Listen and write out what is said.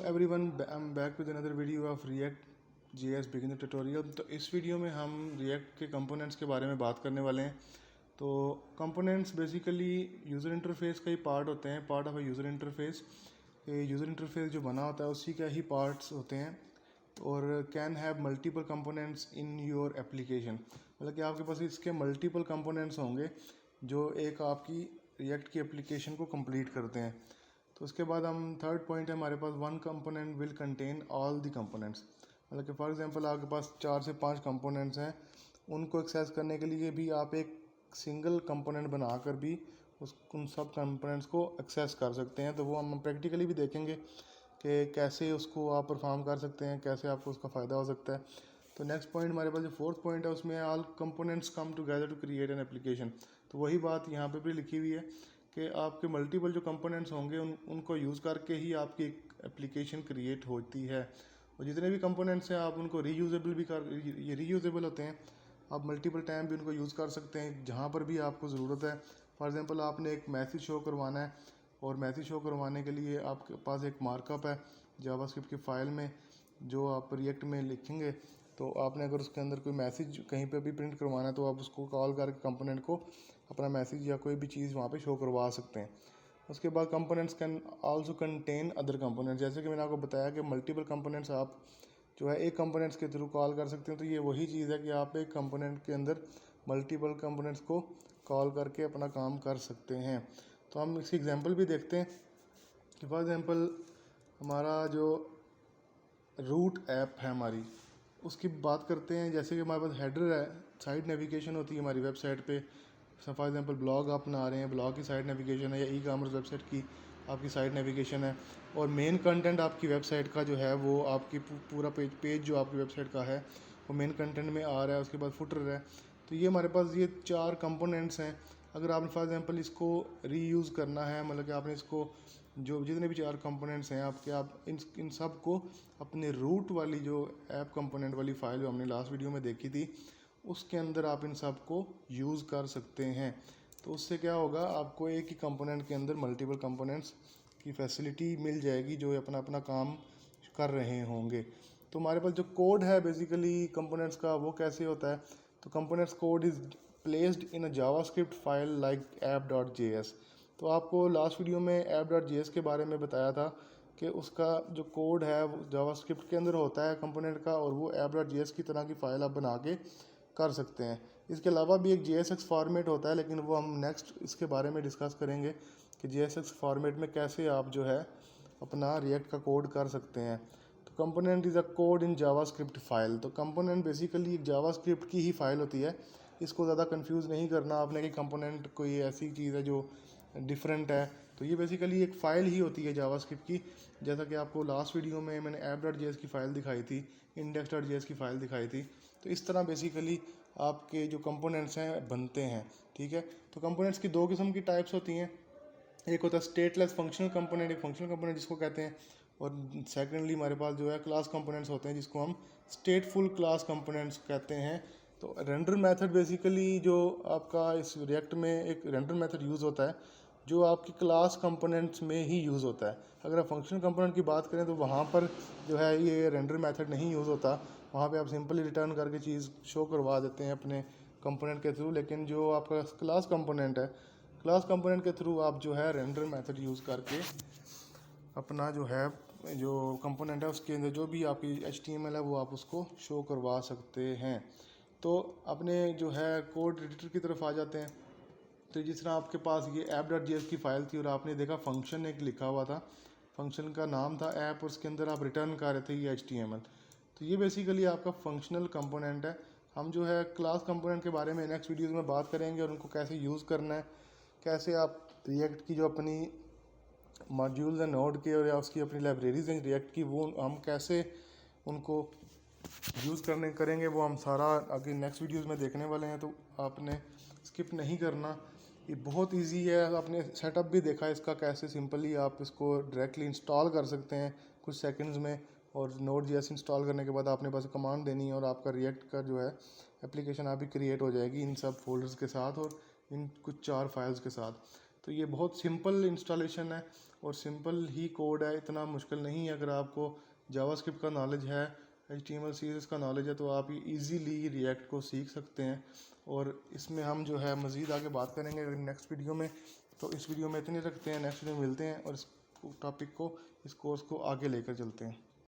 everyone, I'm back with another video of React JS beginner tutorial। तो इस video में हम React के कंपोनेंट्स के बारे में बात करने वाले हैं। तो कंपोनेंट्स बेसिकली यूज़र इंटरफेस का ही पार्ट होते हैं, part of a user interface. User interface जो बना होता है उसी का ही पार्ट्स होते हैं और can have multiple components in your application. मतलब कि आपके पास इसके मल्टीपल कंपोनेंट्स होंगे जो एक आपकी React की एप्लीकेशन को कंप्लीट करते हैं। तो उसके बाद हम थर्ड पॉइंट है हमारे पास, one component will contain all the components. मतलब कि फॉर एग्जांपल आपके पास 4 से 5 कंपोनेंट्स हैं, उनको एक्सेस करने के लिए भी आप एक सिंगल कंपोनेंट बनाकर भी उन सब कंपोनेंट्स को एक्सेस कर सकते हैं। तो वो हम प्रैक्टिकली भी देखेंगे कि कैसे उसको आप परफॉर्म कर सकते हैं, कैसे आपको उसका फ़ायदा हो सकता है। तो नेक्स्ट पॉइंट हमारे पास जो फोर्थ पॉइंट है उसमें all components come together to create an application. तो वही बात यहाँ पे भी लिखी हुई है कि आपके मल्टीपल जो कंपोनेंट्स होंगे उनको यूज़ करके ही आपकी एक एप्लीकेशन क्रिएट होती है। और जितने भी कंपोनेंट्स हैं आप उनको रीयूजेबल भी ये रीयूजेबल होते हैं, आप मल्टीपल टाइम भी उनको यूज़ कर सकते हैं जहाँ पर भी आपको ज़रूरत है। फॉर एग्जांपल आपने एक मैसेज शो करवाना है और मैसेज शो करवाने के लिए आपके पास एक मार्कअप है जावास्क्रिप्ट की फ़ाइल में जो आप रिएक्ट में लिखेंगे। तो आपने अगर उसके अंदर कोई मैसेज कहीं पे भी प्रिंट करवाना है तो आप उसको कॉल करके कंपोनेंट को अपना मैसेज या कोई भी चीज़ वहाँ पे शो करवा सकते हैं। उसके बाद components can also contain other components. जैसे कि मैंने आपको बताया कि मल्टीपल कंपोनेंट्स आप जो है एक कंपोनेंट्स के थ्रू कॉल कर सकते हैं। तो ये वही चीज़ है कि आप एक कंपोनेंट के अंदर मल्टीपल कंपोनेंट्स को कॉल करके अपना काम कर सकते हैं। तो हम इसकी एग्जांपल भी देखते हैं कि फॉर एग्जांपल हमारा जो रूट ऐप है हमारी, उसकी बात करते हैं। जैसे कि हमारे पास हेडर है, साइड नेविगेशन होती है हमारी वेबसाइट पे। फॉर एग्जांपल ब्लॉग आप बना रहे हैं, ब्लॉग की साइड नेविगेशन है, या ई कॉमर्स वेबसाइट की आपकी साइड नेविगेशन है। और मेन कंटेंट आपकी वेबसाइट का जो है वो आपकी पूरा पेज जो आपकी वेबसाइट का है वो मेन कंटेंट में आ रहा है। उसके बाद फुटर है। तो ये हमारे पास ये 4 कंपोनेंट्स हैं। अगर आपने फॉर एग्जांपल इसको रीयूज़ करना है, मतलब कि आपने इसको जो जितने भी 4 कंपोनेंट्स हैं आपके, आप इन सब को अपने रूट वाली जो ऐप कंपोनेंट वाली फ़ाइल जो हमने लास्ट वीडियो में देखी थी उसके अंदर आप इन सब को यूज़ कर सकते हैं। तो उससे क्या होगा, आपको एक ही कंपोनेंट के अंदर मल्टीपल कंपोनेंट्स की फैसिलिटी मिल जाएगी जो अपना अपना काम कर रहे होंगे। तो हमारे पास जो कोड है बेसिकली कंपोनेंट्स का वो कैसे होता है, तो components code is placed in a JavaScript file like app.js। तो आपको लास्ट वीडियो में app.js के बारे में बताया था कि उसका जो कोड है वो जावास्क्रिप्ट के अंदर होता है कंपोनेंट का, और वो app.js की तरह की फ़ाइल आप बना के कर सकते हैं। इसके अलावा भी एक JSX फॉर्मेट होता है, लेकिन वो हम नेक्स्ट इसके बारे में डिस्कस करेंगे कि JSX फॉर्मेट में कैसे आप जो है अपना रिएक्ट का कोड कर सकते हैं। तो component is a code in JavaScript file. तो कंपोनेंट बेसिकली एक जावास्क्रिप्ट की ही फाइल होती है। इसको ज़्यादा कंफ्यूज नहीं करना आपने कि कंपोनेंट कोई ऐसी चीज़ है जो डिफरेंट है। तो ये बेसिकली एक फ़ाइल ही होती है जावास्क्रिप्ट की। जैसा कि आपको लास्ट वीडियो में मैंने app.js की फ़ाइल दिखाई थी, index.js की फ़ाइल दिखाई थी। तो इस तरह बेसिकली आपके जो कंपोनेंट्स हैं बनते हैं। ठीक है, तो कंपोनेंट्स की 2 किस्म की टाइप्स होती हैं। एक होता है स्टेटलेस फंक्शनल कंपोनेंट, एक फंक्शनल कंपोनेंट जिसको कहते हैं। और सेकेंडली हमारे पास जो है क्लास कंपोनेंट्स होते हैं जिसको हम स्टेटफुल क्लास कंपोनेंट्स कहते हैं। तो रेंडर मेथड बेसिकली जो आपका इस रिएक्ट में एक रेंडर मेथड यूज़ होता है जो आपकी क्लास कंपोनेंट्स में ही यूज़ होता है। अगर आप फंक्शनल कंपोनेंट की बात करें तो वहाँ पर जो है ये रेंडर मेथड नहीं यूज़ होता। वहाँ पे आप सिंपली रिटर्न करके चीज़ शो करवा देते हैं अपने कंपोनेंट के थ्रू। लेकिन जो आपका क्लास कंपोनेंट है, क्लास कंपोनेंट के थ्रू आप जो है रेंडर मेथड यूज़ करके अपना जो है जो कंपोनेंट है उसके अंदर जो भी आपकी HTML है वो आप उसको शो करवा सकते हैं। तो अपने जो है कोड एडिटर की तरफ आ जाते हैं। तो जिस तरह आपके पास ये app.js की फ़ाइल थी और आपने देखा फंक्शन एक लिखा हुआ था, फंक्शन का नाम था ऐप, और उसके अंदर आप रिटर्न कर रहे थे ये HTML। तो ये बेसिकली आपका फंक्शनल कंपोनेंट है। हम जो है क्लास कंपोनेंट के बारे में नेक्स्ट वीडियोज़ में बात करेंगे और उनको कैसे यूज़ करना है, कैसे आप रिएक्ट की जो अपनी मॉड्यूल्स हैं नोड के और या उसकी अपनी लाइब्रेरीज हैं रिएक्ट की, वो हम कैसे उनको यूज़ करेंगे वो हम सारा आगे नेक्स्ट वीडियोस में देखने वाले हैं। तो आपने स्किप नहीं करना, ये बहुत इजी है। आपने सेटअप भी देखा है इसका, कैसे सिंपली आप इसको डायरेक्टली इंस्टॉल कर सकते हैं कुछ सेकंड्स में। और Node.js इंस्टॉल करने के बाद आपने बस कमांड देनी है और आपका रिएक्ट का जो है एप्लीकेशन आपकी क्रिएट हो जाएगी इन सब फोल्डर्स के साथ और इन कुछ 4 फाइल्स के साथ। तो ये बहुत सिंपल इंस्टॉलेशन है और सिंपल ही कोड है, इतना मुश्किल नहीं है। अगर आपको जावास्क्रिप्ट का नॉलेज है, HTML CSS का नॉलेज है, तो आप ये ईजीली रिएक्ट को सीख सकते हैं। और इसमें हम जो है मज़ीद आगे बात करेंगे नेक्स्ट वीडियो में। तो इस वीडियो में इतने रखते हैं, नेक्स्ट वीडियो में मिलते हैं और इस टॉपिक को, इस कोर्स को आगे लेकर चलते हैं।